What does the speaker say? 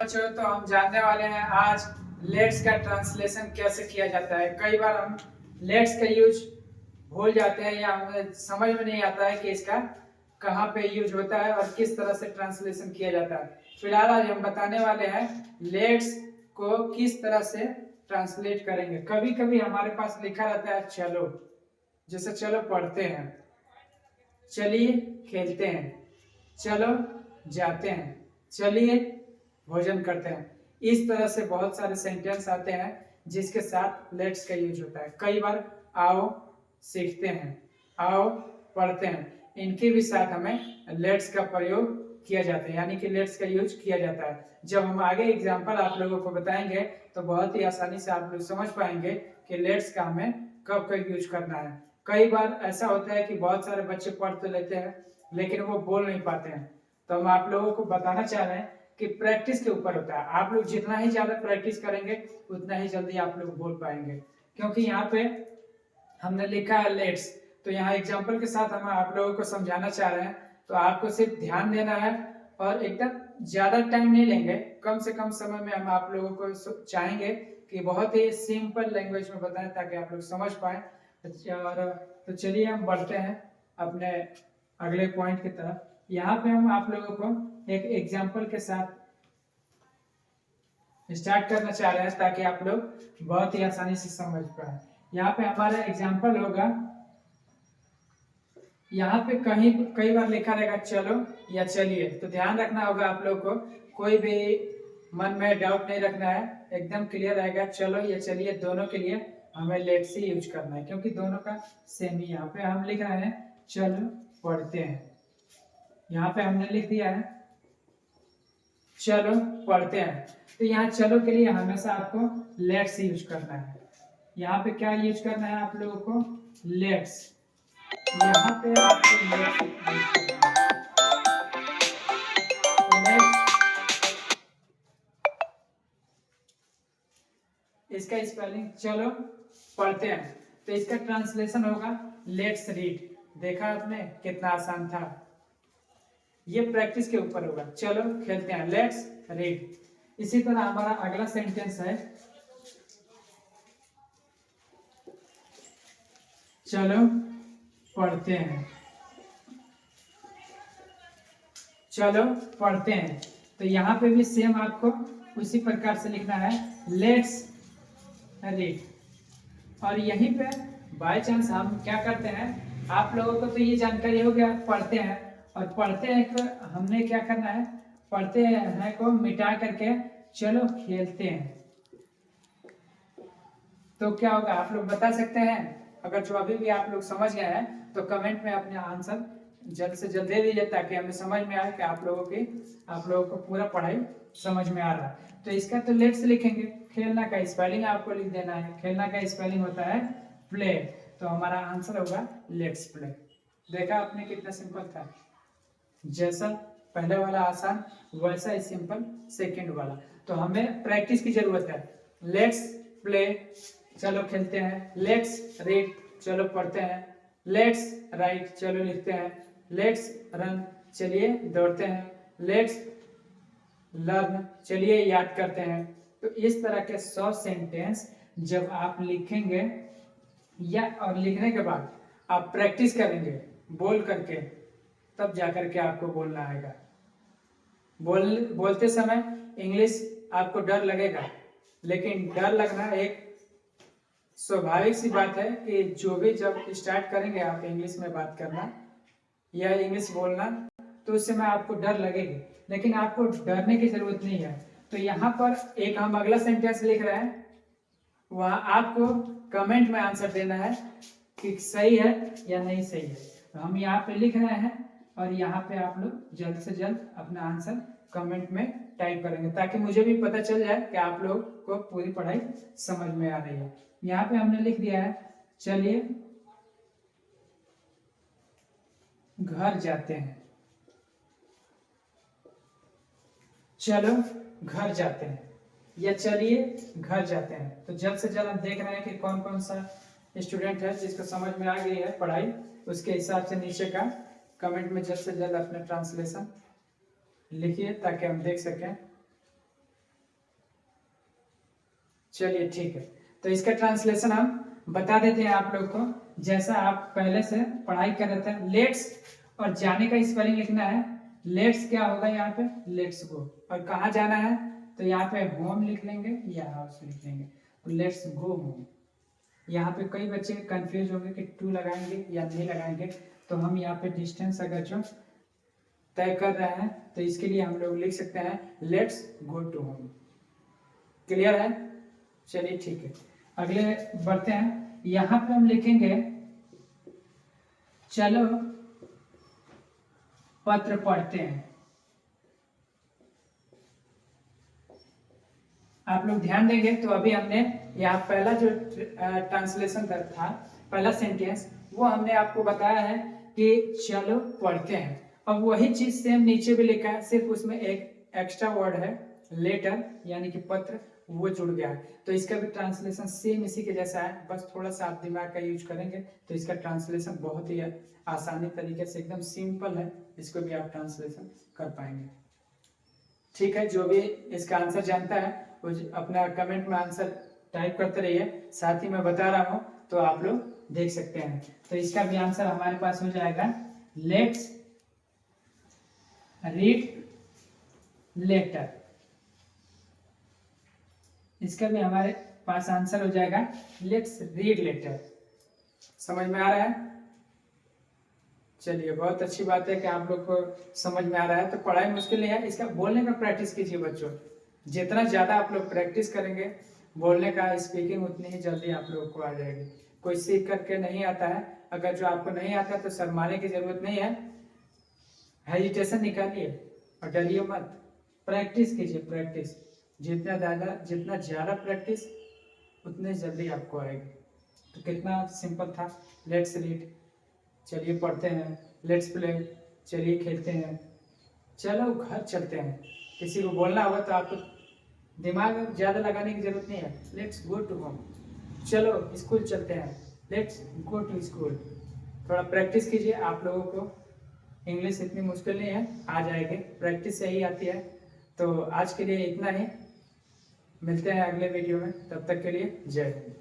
बच्चों, तो हम जानने वाले हैं आज लेट्स का ट्रांसलेशन कैसे किया जाता है। कई बार हम लेट्स का यूज भूल जाते हैं या हमें समझ में नहीं आता है कि इसका कहाँ पे यूज होता है और किस तरह से ट्रांसलेशन किया जाता है। फिलहाल आज हम बताने वाले हैं लेट्स को किस तरह से ट्रांसलेट करेंगे। कभी कभी हमारे पास लिखा रहता है चलो, जैसे चलो पढ़ते हैं, चलिए खेलते हैं, चलो जाते हैं, चलिए भोजन करते हैं। इस तरह से बहुत सारे सेंटेंस आते हैं जिसके साथ लेट्स का यूज होता है। कई बार आओ सीखते हैं, आओ पढ़ते हैं, इनके भी साथ हमें लेट्स का प्रयोग किया जाता है, यानी कि लेट्स का यूज किया जाता है। जब हम आगे एग्जाम्पल आप लोगों को बताएंगे तो बहुत ही आसानी से आप लोग समझ पाएंगे कि लेट्स का हमें कब कब यूज करना है। कई बार ऐसा होता है कि बहुत सारे बच्चे पढ़ तो लेते हैं लेकिन वो बोल नहीं पाते हैं, तो हम आप लोगों को बताना चाह रहे हैं कि प्रैक्टिस के ऊपर होता है। आप लोग जितना ही ज्यादा प्रैक्टिस करेंगे उतना ही जल्दी आप लोग बोल पाएंगे। क्योंकि यहाँ पे हमने लिखा है लेट्स, तो यहाँ एग्जाम्पल के साथ हम आप लोगों को समझाना चाह रहे हैं, तो आपको सिर्फ ध्यान देना है और एकदम ज्यादा टाइम नहीं लेंगे। कम से कम समय में हम आप लोगों को चाहेंगे कि बहुत ही सिंपल लैंग्वेज में बताएं ताकि आप लोग समझ पाए। और तो चलिए हम बढ़ते हैं अपने अगले पॉइंट की तरफ। यहाँ पे हम आप लोगों को एक एग्जाम्पल के साथ स्टार्ट करना चाह रहे हैं ताकि आप लोग बहुत ही आसानी से समझ पाए। यहाँ पे हमारा एग्जाम्पल होगा, यहाँ पे कहीं कई बार लिखा रहेगा चलो या चलिए, तो ध्यान रखना होगा आप लोग को, कोई भी मन में डाउट नहीं रखना है, एकदम क्लियर रहेगा। चलो या चलिए दोनों के लिए हमें लेट्स ही यूज करना है क्योंकि दोनों का सेम ही। यहाँ पे हम लिख रहे हैं चलो पढ़ते हैं, यहाँ पे हमने लिख दिया है चलो पढ़ते हैं। तो यहाँ चलो के लिए हमेशा आपको लेट्स यूज करना है। यहाँ पे क्या यूज करना है आप लोगों को, लेट्स। यहाँ पे आपको लेट्स यूज करना है। इसका स्पेलिंग चलो पढ़ते हैं, तो इसका ट्रांसलेशन होगा लेट्स रीड। देखा आपने कितना आसान था। ये प्रैक्टिस के ऊपर होगा। चलो खेलते हैं, लेट्स रीड। इसी तरह हमारा अगला सेंटेंस है चलो पढ़ते हैं, चलो पढ़ते हैं। तो यहाँ पे भी सेम आपको उसी प्रकार से लिखना है लेट्स रीड। और यहीं पे बाय चांस हम क्या करते हैं, आप लोगों को तो ये जानकारी हो गया पढ़ते हैं, और पढ़ते हैं को हमने क्या करना है, पढ़ते हैं को मिटा करके चलो खेलते हैं। तो क्या होगा आप लोग बता सकते हैं? अगर जो अभी भी आप लोग समझ गए हैं तो कमेंट में अपने आंसर जल्द से जल्द दे दीजिए ताकि हमें समझ में आए कि आप लोगों को पूरा पढ़ाई समझ में आ रहा है। तो इसका तो लेट्स लिखेंगे, खेलना का स्पेलिंग आपको लिख देना है। खेलना का स्पेलिंग होता है प्ले, तो हमारा आंसर होगा लेट्स प्ले। देखा आपने कितना सिंपल था, जैसा पहले वाला आसान वैसा ही सिंपल सेकंड वाला। तो हमें प्रैक्टिस की जरूरत है। लेट्स प्ले चलो खेलते हैं, लेट्स रीड चलो पढ़ते हैं, लेट्स राइट चलो लिखते हैं, लेट्स रन चलिए दौड़ते हैं, लेट्स लर्न चलिए याद करते हैं। तो इस तरह के 100 सेंटेंस जब आप लिखेंगे या और लिखने के बाद आप प्रैक्टिस करेंगे बोल करके, तब जाकर के आपको बोलना आएगा। बोलते समय इंग्लिश आपको डर लगेगा, लेकिन डर लगना एक स्वाभाविक सी बात है कि जो भी जब स्टार्ट करेंगे आप इंग्लिश में बात करना या इंग्लिश बोलना, तो उस समय आपको डर लगेगी, लेकिन आपको डरने की जरूरत नहीं है। तो यहाँ पर एक हम अगला सेंटेंस लिख रहे हैं, वहाँ आपको कमेंट में आंसर देना है कि सही है या नहीं सही है। तो हम यहाँ पे लिख रहे हैं और यहाँ पे आप लोग जल्द से जल्द अपना आंसर कमेंट में टाइप करेंगे ताकि मुझे भी पता चल जाए कि आप लोग को पूरी पढ़ाई समझ में आ रही है। यहाँ पे हमने लिख दिया है चलिए घर जाते हैं, चलो घर जाते हैं या चलिए घर जाते हैं। तो जल्द से जल्द हम देख रहे हैं कि कौन कौन सा स्टूडेंट है जिसको समझ में आ गई है पढ़ाई, उसके हिसाब से नीचे का कमेंट में जल्द से जल्द अपना ट्रांसलेशन लिखिए ताकि हम देख सकें। चलिए ठीक है, तो इसका ट्रांसलेशन हम बता देते हैं आप लोग को। जैसा आप पहले से पढ़ाई कर रहे थे, लेट्स और जाने का स्पेलिंग लिखना है। लेट्स क्या होगा यहाँ पे, लेट्स गो। और कहाँ जाना है, तो यहाँ पे होम लिख लेंगे या हाउस लिख लेंगे, तो लेट्स गो होम। यहाँ पे कई बच्चे कंफ्यूज होंगे कि टू लगाएंगे या नहीं लगाएंगे, तो हम यहाँ पे डिस्टेंस अगर जो तय कर रहे हैं तो इसके लिए हम लोग लिख सकते हैं let's go to home. Clear है? चलिए ठीक है, अगले बढ़ते हैं। यहाँ पे हम लिखेंगे चलो पत्र पढ़ते हैं। आप लोग ध्यान देंगे तो अभी हमने यहाँ पहला जो ट्रांसलेशन था, पहला सेंटेंस, वो हमने आपको बताया है कि चलो पढ़ते हैं। अब वही चीज सेम नीचे भी लिखा है, सिर्फ उसमें एक एक्स्ट्रा वर्ड है लेटर, यानी कि पत्र, वो जुड़ गया है। तो इसका भी ट्रांसलेशन सेम इसी के जैसा है, बस थोड़ा सा आप दिमाग का यूज करेंगे तो इसका ट्रांसलेशन बहुत ही आसानी तरीके से, एकदम सिंपल है, इसको भी आप ट्रांसलेशन कर पाएंगे। ठीक है, जो भी इसका आंसर जानता है वो अपना कमेंट में आंसर टाइप करते रहिए, साथ ही मैं बता रहा हूँ तो आप लोग देख सकते हैं। तो इसका भी आंसर हमारे पास हो जाएगा लेट्स रीड लेटर। इसका भी हमारे पास आंसर हो जाएगा लेट्स रीड लेटर। समझ में आ रहा है? चलिए, बहुत अच्छी बात है कि आप लोग को समझ में आ रहा है। तो पढ़ाई मुश्किल नहीं है, इसका बोलने का प्रैक्टिस कीजिए बच्चों। जितना ज़्यादा आप लोग प्रैक्टिस करेंगे बोलने का, स्पीकिंग, उतनी ही जल्दी आप लोगों को आ जाएगी। कोई सीख करके नहीं आता है, अगर जो आपको नहीं आता तो शर्माने की जरूरत नहीं है, हेजिटेशन निकालिए और डरिए मत, प्रैक्टिस कीजिए। प्रैक्टिस जितना ज़्यादा प्रैक्टिस उतने जल्दी आपको आएगी। तो कितना सिंपल था, लेट्स रीड, चलिए पढ़ते हैं, लेट्स प्ले, चलिए खेलते हैं, चलो घर चलते हैं। किसी को बोलना होगा तो आपको दिमाग ज़्यादा लगाने की जरूरत नहीं है, लेट्स गो टू होम, चलो स्कूल चलते हैं, लेट्स गो टू स्कूल। थोड़ा प्रैक्टिस कीजिए, आप लोगों को इंग्लिश इतनी मुश्किल नहीं है, आ जाएगी, प्रैक्टिस से ही आती है। तो आज के लिए इतना ही, मिलते हैं अगले वीडियो में, तब तक के लिए जय हिंद।